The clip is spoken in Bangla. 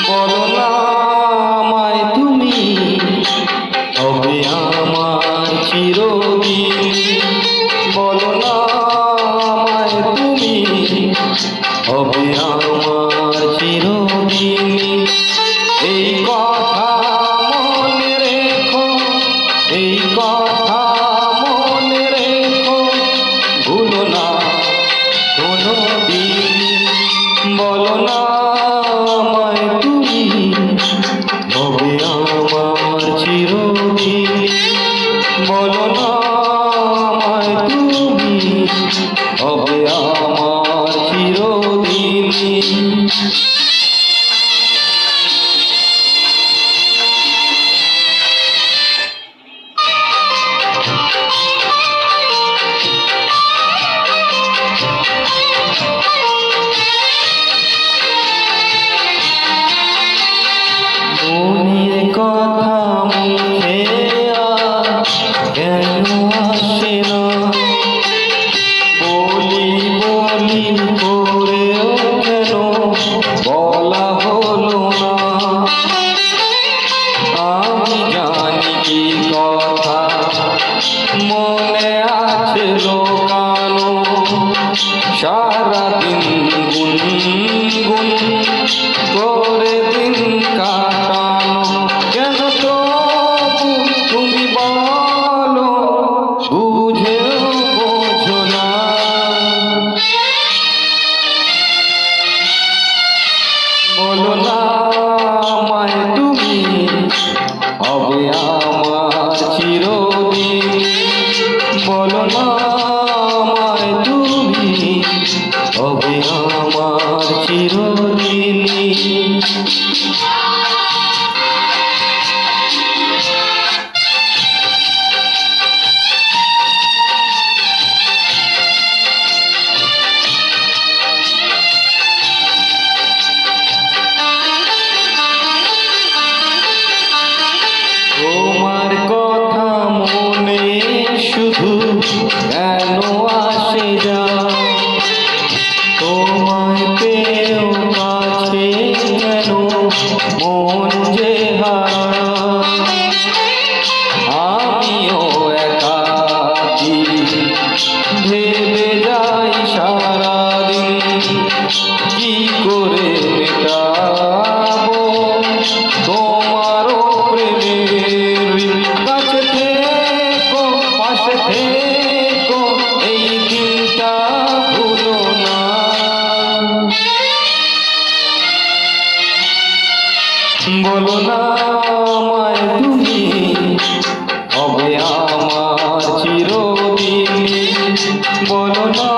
বলো না আমায় তুমি, তবে আমার চিরদিন। বলো না আমায় তুমি, তবে আমার চিরদিন। এই কথা মনে রেখো, এই কথা মনে রেখো, ভুলো না কোনোদিন। বলো না আমায় তুমি, তবে আমার চিরদিন। বলো না আমায় তুমি, তবে আমার চিরদিন। মনের কথা মুখে আজ কেন আসে না, বলি বলি করেও কেন বলা হলো না। আমি জানি কি কথা মনে আছে লোকানো, সারাদিন গুনগুন করে দিন কাটানো। কেন তবু তুমি বলো, বুঝেও বোঝো না। বলো না আমায় তুমি, হবে আমার চিরদিন। বলো না আমায় তুমি, হবে আমার চিরদিন। তোমার কথা মনে শুধু কেন আসে যায়, তোমায় পেয়েও কাছে কেন মন যে হারায়। আমিও একাকী ভেবে যাই সারাদিন, কি করে মেটাবো তোমারও প্রেমের ঋণ। কাছে থেকো, পাশে থেকো, এই দিনটা ভুলো না। বলো না আমায় তুমি, হবে আমার চিরদিন। বলো না